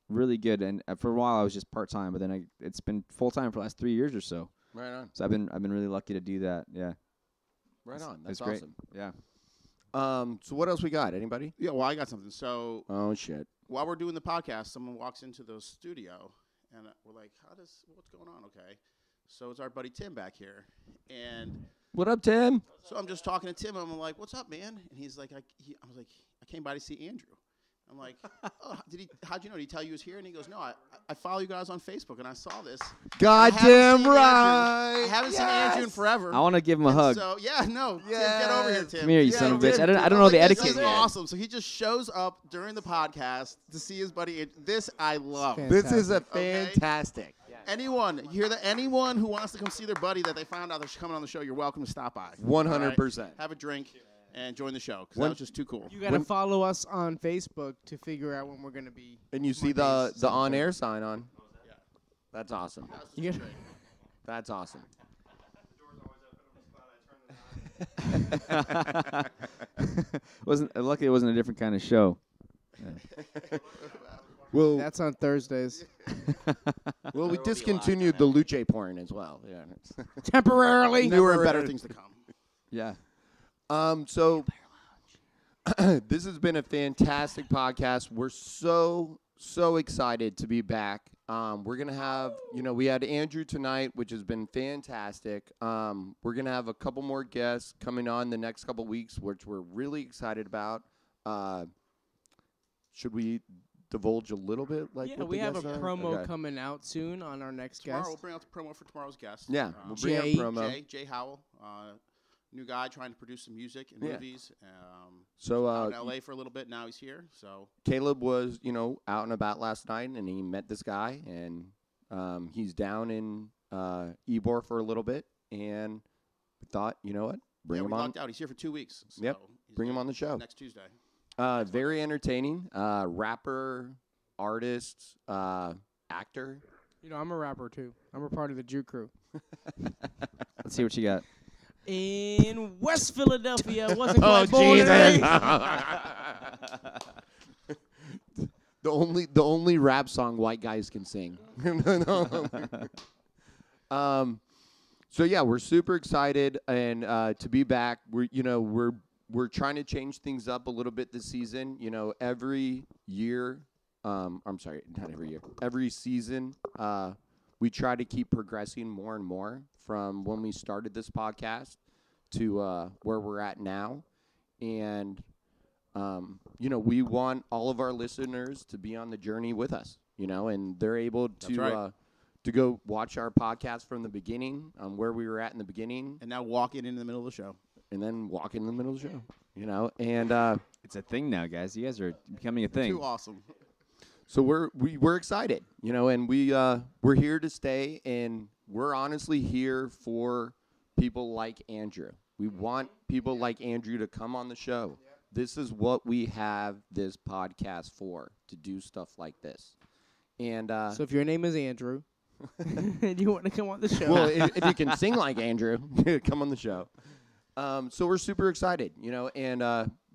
really good. And for a while I was just part time, but then it's been full time for the last 3 years or so. Right on. So I've been really lucky to do that. Yeah. Right on. That's It's great. awesome. Yeah. So what else we got? Anybody? Yeah, well, I got something. So Oh shit. while we're doing the podcast, someone walks into the studio, and we're like, what's going on? Okay. So it's our buddy Tim back here. And What up, Tim? so I'm just talking to Tim, and I'm like, what's up, man? And he's like, I was like, I came by to see Andrew. I'm like, oh, how'd you know? Did he tell you he was here? And he goes, no, I follow you guys on Facebook, and I saw this. Goddamn I right. haven't seen Andrew in forever. I want to give him a And hug. So, yeah, no. Tim, get over here, Tim. Come here, you Yeah, son of a bitch. Tim, I don't I'm know the like, etiquette This is yet. awesome. So he just shows up during the podcast to see his buddy. This I love. Fantastic. This is a Okay. fantastic. Anyone, you hear that? Anyone who wants to come see their buddy that they found out they're coming on the show, you're welcome to stop by. 100%. All right? Have a drink and join the show because When- that was just too cool. You gotta follow us on Facebook to figure out when we're gonna be. And you see Mondays, the on-air sign on. Yeah. That's awesome. You gotta, That's awesome. Luckily it wasn't a different kind of show. Well, that's on Thursdays. well, we discontinued the luce porn as well. Yeah. Temporarily. Newer and better things to come. Yeah. So this has been a fantastic podcast. We're so excited to be back. We're gonna have, we had Andrew tonight, which has been fantastic. We're gonna have a couple more guests coming on the next couple weeks, which we're really excited about. Should we divulge a little bit? Like, Yeah, what we the have a guests are? promo Okay. coming out soon on our next Tomorrow guest. we'll bring out the promo for tomorrow's guest. Yeah, we'll bring out Jay. promo. Jay Howell, new guy trying to produce some music and Yeah. movies. So Out in L.A. for a little bit. Now he's here. So Caleb was, out and about last night, and he met this guy, and he's down in Ybor for a little bit, and we thought, you know what, bring yeah, him we on. lucked out. He's here for 2 weeks. So Yep. he's Bring him good on the show. next Tuesday. Very entertaining, rapper, artist, actor. I'm a rapper too. I'm a part of the Jew crew. Let's see what you got. In West Philadelphia, wasn't Oh, quite born and raised. The only rap song white guys can sing. So yeah, we're super excited and to be back. We're trying to change things up a little bit this season. Every year, I'm sorry, not every year. Every season, we try to keep progressing more and more from when we started this podcast to where we're at now, and we want all of our listeners to be on the journey with us, and they're able That's right. to go watch our podcast from the beginning, where we were at in the beginning, And now walking in the middle of the show. and then walk in the middle of the show, and It's a thing now, guys. You guys are becoming a thing. Too awesome. so we're excited, and we're here to stay, and we're honestly here for people like Andrew. We want people like Andrew to come on the show. This is what we have this podcast for, to do stuff like this. And So if your name is Andrew and you want to come on the show, well, if you can sing like Andrew, come on the show. So we're super excited, and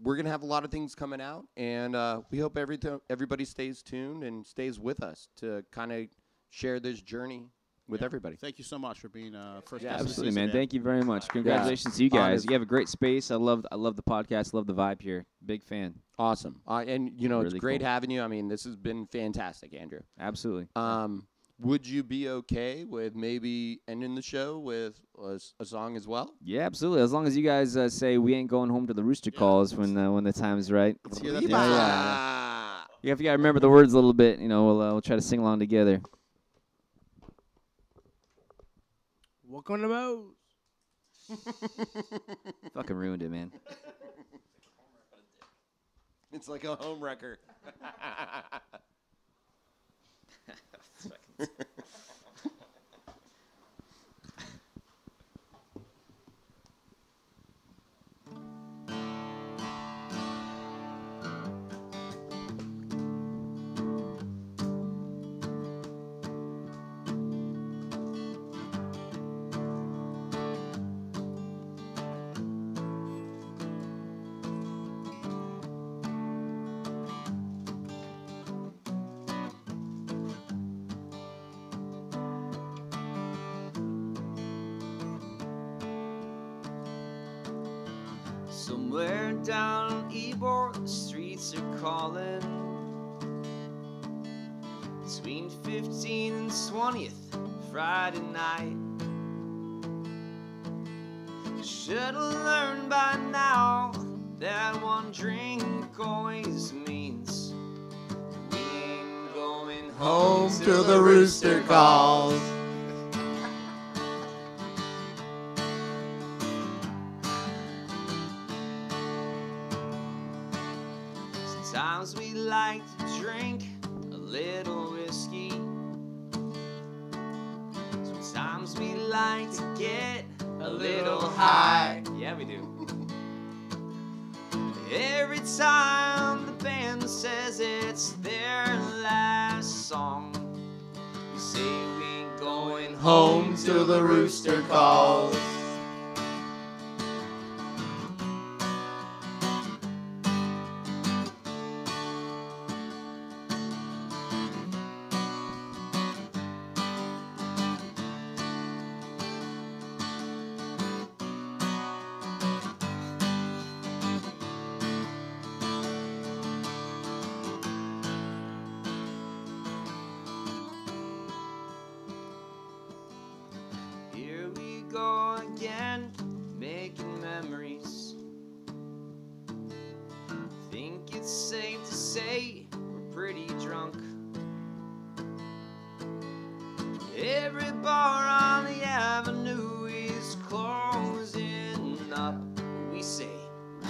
we're going to have a lot of things coming out, and we hope everybody stays tuned and stays with us to kind of share this journey with everybody. Thank you so much for being first Yeah, guest. of the Absolutely, season, man. Thank you very much. Congratulations to you Honored. guys. You have a great space. I love the podcast. Love the vibe here. Big fan. Awesome. And, it's Really great cool. having you. I mean, this has been fantastic, Andrew. Absolutely. Would you be okay with maybe ending the show with a song as well? Yeah, absolutely. As long as you guys say we ain't going home to the Rooster calls when the time's right. Let's hear that. Yeah, yeah. Yeah, if you gotta remember the words a little bit, we'll try to sing along together. Welcome to Moe's. Fucking ruined it, man. It's like a home wrecker. Somewhere down on Ybor, the streets are calling. Between 15th and 20th, Friday night. Should've learned by now that one drink always means we ain't going home Till the rooster calls. Sometimes we like to drink a little whiskey. Sometimes we like to get a little high. Yeah, we do. Every time the band says it's their last song, we say we ain't going home till the rooster calls. Here we go again, making memories. Think it's safe to say we're pretty drunk. Every bar on the avenue is closing up. We say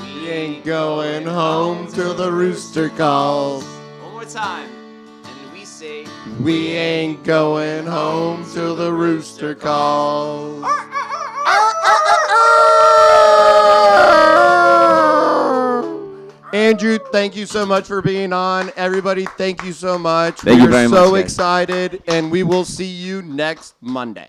We ain't going home till the rooster calls. one more time, and we say We ain't going home till the rooster calls. Andrew, thank you so much for being on. Everybody, thank you so much. Thank you very We're much, so guys. excited, and we will see you next Monday.